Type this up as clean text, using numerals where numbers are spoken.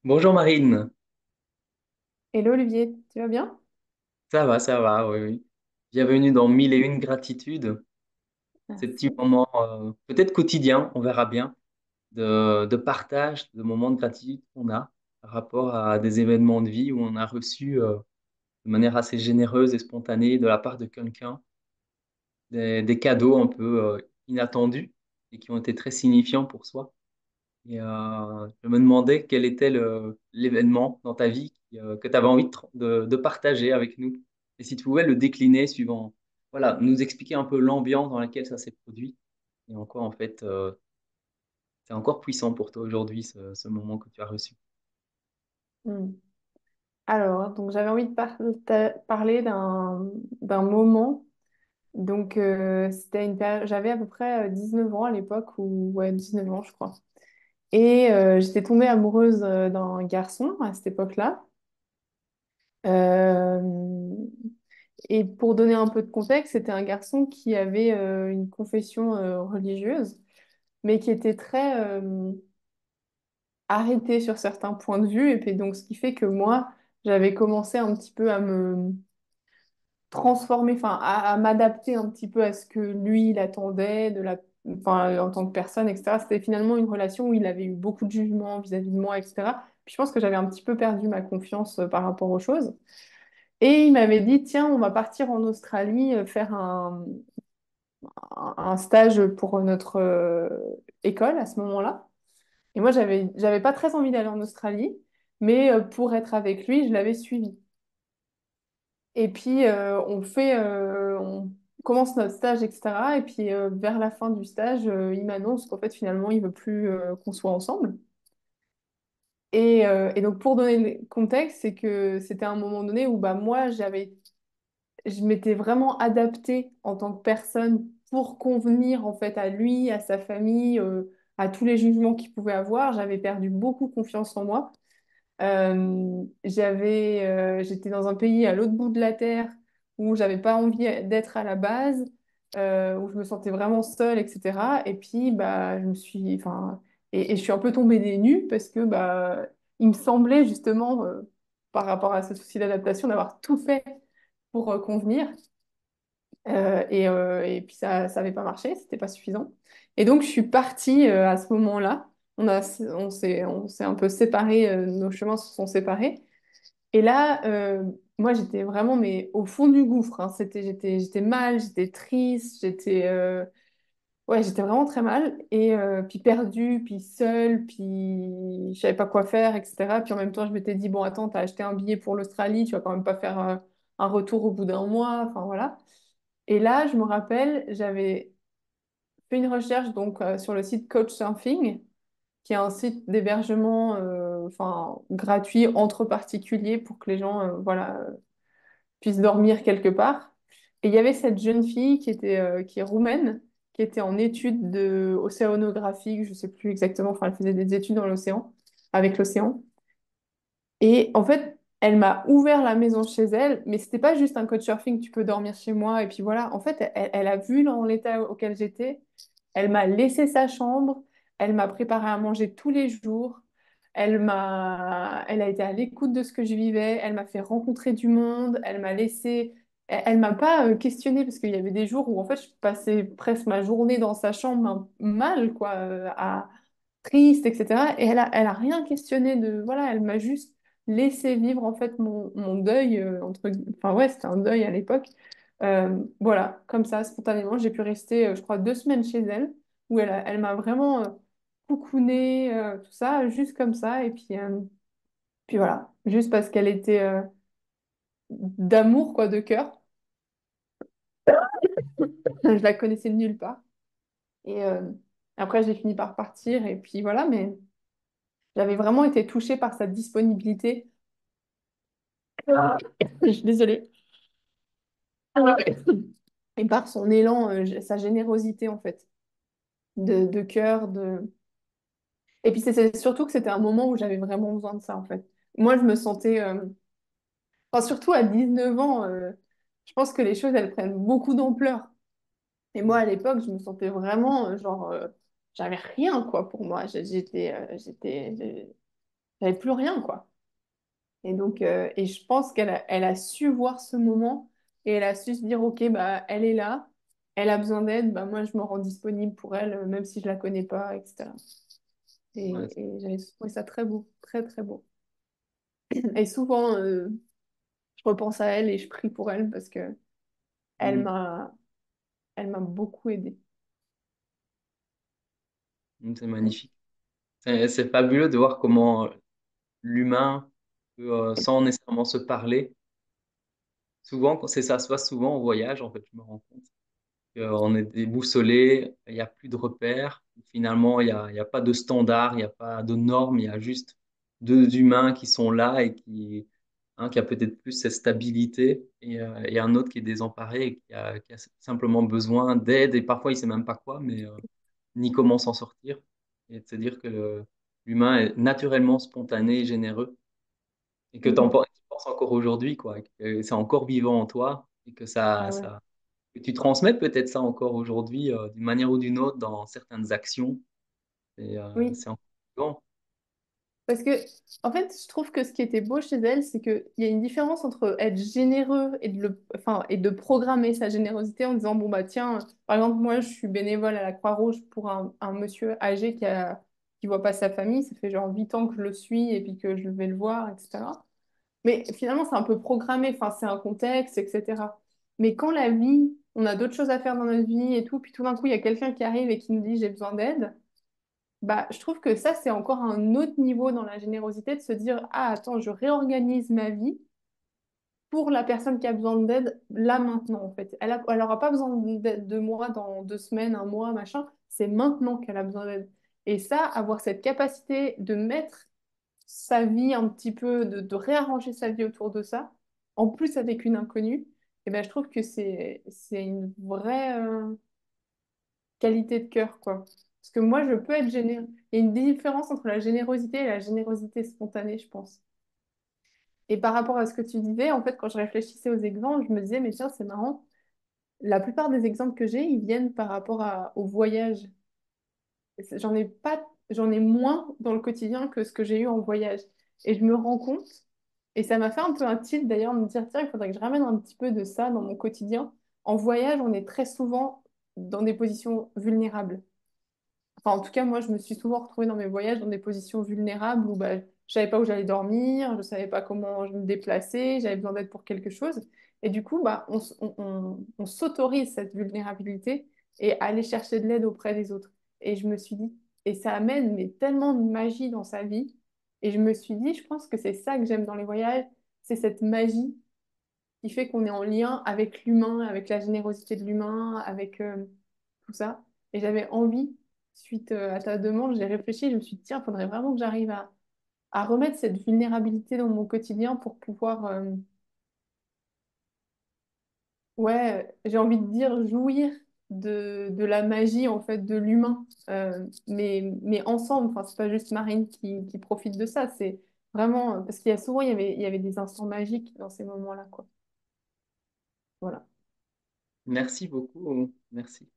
Bonjour Marine, Hello Olivier, tu vas bien? ça va, oui, oui. Bienvenue dans Mille et une gratitudes, ces petits Merci. moments peut-être quotidiens, on verra bien, de partage, de moments de gratitude qu'on a par rapport à des événements de vie où on a reçu de manière assez généreuse et spontanée de la part de quelqu'un des cadeaux un peu inattendus et qui ont été très signifiants pour soi. Et je me demandais quel était l'événement dans ta vie que tu avais envie de partager avec nous. Et si tu pouvais le décliner suivant, voilà, nous expliquer un peu l'ambiance dans laquelle ça s'est produit et en quoi, en fait, c'est encore puissant pour toi aujourd'hui, ce moment que tu as reçu. Hmm. Alors, donc j'avais envie de parler d'un moment. Donc, c'était une période, j'avais à peu près 19 ans à l'époque, ou ouais, 19 ans, je crois. Et j'étais tombée amoureuse d'un garçon à cette époque-là. Euh, et pour donner un peu de contexte, c'était un garçon qui avait une confession religieuse, mais qui était très arrêté sur certains points de vue. Et puis donc, ce qui fait que moi, j'avais commencé un petit peu à me transformer, enfin, à m'adapter un petit peu à ce que lui, il attendait enfin, en tant que personne, etc. C'était finalement une relation où il avait eu beaucoup de jugements vis-à-vis de moi, etc. Puis je pense que j'avais un petit peu perdu ma confiance par rapport aux choses. Et il m'avait dit, tiens, on va partir en Australie faire un stage pour notre école à ce moment-là. Et moi, j'avais pas très envie d'aller en Australie, mais pour être avec lui, je l'avais suivi. Et puis, on commence notre stage, etc. Et puis, vers la fin du stage, il m'annonce qu'en fait, finalement, il veut plus qu'on soit ensemble. Et donc, pour donner le contexte, c'est que c'était un moment donné où bah, moi, je m'étais vraiment adaptée en tant que personne pour convenir en fait à lui, à sa famille, à tous les jugements qu'il pouvait avoir. J'avais perdu beaucoup confiance en moi. J'étais dans un pays à l'autre bout de la terre où j'avais pas envie d'être à la base, où je me sentais vraiment seule, etc. Et puis, bah, et je suis un peu tombée des nues parce que, bah, il me semblait justement, par rapport à ce souci d'adaptation, d'avoir tout fait pour convenir. Et puis ça n'avait pas marché, c'était pas suffisant. Et donc je suis partie à ce moment-là. On s'est un peu séparés, nos chemins se sont séparés. Et là, moi j'étais vraiment mais au fond du gouffre, hein. J'étais mal, j'étais triste, ouais, j'étais vraiment très mal. Et puis perdue, puis seule, puis je savais pas quoi faire, etc. Puis en même temps, je m'étais dit, bon, attends, t'as acheté un billet pour l'Australie, tu vas quand même pas faire un retour au bout d'un mois, enfin voilà. Et là, je me rappelle, j'avais fait une recherche donc sur le site Couchsurfing, qui est un site d'hébergement enfin, gratuit entre particuliers pour que les gens voilà, puissent dormir quelque part. Et il y avait cette jeune fille qui est roumaine, qui était en études de océanographique, je sais plus exactement, enfin, elle faisait des études dans l'océan, avec l'océan. Et en fait, elle m'a ouvert la maison chez elle, mais c'était pas juste un couchsurfing, tu peux dormir chez moi, et puis voilà. En fait, elle a vu dans l'état auquel j'étais, elle m'a laissé sa chambre, elle m'a préparé à manger tous les jours, elle a été à l'écoute de ce que je vivais, elle m'a fait rencontrer du monde, elle m'a pas questionnée parce qu'il y avait des jours où en fait je passais presque ma journée dans sa chambre mal, quoi, triste, etc. Et elle a rien questionné de, voilà, elle m'a juste laissé vivre en fait mon deuil, enfin ouais, c'était un deuil à l'époque. Voilà, comme ça, spontanément, j'ai pu rester, je crois, 2 semaines chez elle, où elle m'a vraiment coucounée, tout ça, juste comme ça. Et puis voilà, juste parce qu'elle était d'amour, quoi, de cœur. Je la connaissais de nulle part. Et après, j'ai fini par partir, et puis voilà, mais j'avais vraiment été touchée par sa disponibilité. Je suis désolée. Et par son élan, sa générosité en fait, de cœur, de... Et puis c'est surtout que c'était un moment où j'avais vraiment besoin de ça en fait. Moi, je me sentais, enfin, surtout à 19 ans, je pense que les choses, elles prennent beaucoup d'ampleur. Et moi, à l'époque, je me sentais vraiment, genre, j'avais rien quoi pour moi. j'avais plus rien, quoi. Et donc, et je pense elle a su voir ce moment et elle a su se dire, OK, bah, elle est là, elle a besoin d'aide, bah, moi, je me rends disponible pour elle, même si je la connais pas, etc. Ouais, Et j'avais trouvé ça très beau, très, très beau. Et souvent, je repense à elle et je prie pour elle parce que elle mm, m'a, elle m'a beaucoup aidée. c'est magnifique. C'est fabuleux de voir comment l'humain peut, sans nécessairement se parler, souvent, c'est ça se passe souvent en voyage, en fait, je me rends compte. On est déboussolé, il n'y a plus de repères. Finalement, il y a pas de standard, il n'y a pas de normes, il y a juste deux humains qui sont là et un qui a peut-être plus cette stabilité et un autre qui est désemparé et qui a simplement besoin d'aide et parfois il ne sait même pas quoi, mais ni comment s'en sortir. Et de se dire que l'humain est naturellement spontané et généreux et que Mhm. tu penses encore aujourd'hui, quoi, et que c'est encore vivant en toi et que Ah ouais. que tu transmets peut-être ça encore aujourd'hui d'une manière ou d'une autre dans certaines actions. Et Oui. c'est encore vivant. Parce que, en fait, je trouve que ce qui était beau chez elle, c'est qu'il y a une différence entre être généreux et enfin, et de programmer sa générosité en disant, bon, bah, tiens, par exemple, moi, je suis bénévole à la Croix-Rouge pour un monsieur âgé qui voit pas sa famille. Ça fait genre 8 ans que je le suis et puis que je vais le voir, etc. Mais finalement, c'est un peu programmé, enfin, c'est un contexte, etc. Mais quand la vie, on a d'autres choses à faire dans notre vie et tout, puis tout d'un coup, il y a quelqu'un qui arrive et qui nous dit, j'ai besoin d'aide. Bah, je trouve que ça, c'est encore un autre niveau dans la générosité de se dire, ah, attends, je réorganise ma vie pour la personne qui a besoin d'aide là maintenant, en fait. Elle aura pas besoin d'aide de moi dans 2 semaines, un mois, machin. C'est maintenant qu'elle a besoin d'aide. Et ça, avoir cette capacité de mettre sa vie un petit peu, de réarranger sa vie autour de ça, en plus avec une inconnue, et ben, je trouve que c'est une vraie, qualité de cœur, quoi. Parce que moi, je peux être généreux. Il y a une différence entre la générosité et la générosité spontanée, je pense. Et par rapport à ce que tu disais, en fait, quand je réfléchissais aux exemples, je me disais, mais tiens, c'est marrant. La plupart des exemples que j'ai, ils viennent par rapport au voyage. J'en ai pas, j'en ai moins dans le quotidien que ce que j'ai eu en voyage. Et je me rends compte, et ça m'a fait un peu un tilt d'ailleurs, de me dire, tiens, il faudrait que je ramène un petit peu de ça dans mon quotidien. En voyage, on est très souvent dans des positions vulnérables. Enfin, en tout cas, moi, je me suis souvent retrouvée dans mes voyages dans des positions vulnérables où bah, je savais pas où j'allais dormir, je savais pas comment je me déplaçais, j'avais besoin d'aide pour quelque chose. Et du coup, bah, on s'autorise cette vulnérabilité et aller chercher de l'aide auprès des autres. Et je me suis dit, et ça amène mais, tellement de magie dans sa vie. Et je me suis dit, je pense que c'est ça que j'aime dans les voyages, c'est cette magie qui fait qu'on est en lien avec l'humain, avec la générosité de l'humain, avec tout ça. Et j'avais envie, suite à ta demande, j'ai réfléchi, je me suis dit, tiens, il faudrait vraiment que j'arrive à remettre cette vulnérabilité dans mon quotidien pour pouvoir, ouais, j'ai envie de dire, jouir de la magie, en fait, de l'humain. Mais ensemble, enfin, c'est pas juste Marine qui profite de ça, c'est vraiment, parce qu'il y a souvent, il y avait des instants magiques dans ces moments-là, quoi. Voilà. Merci beaucoup. Merci.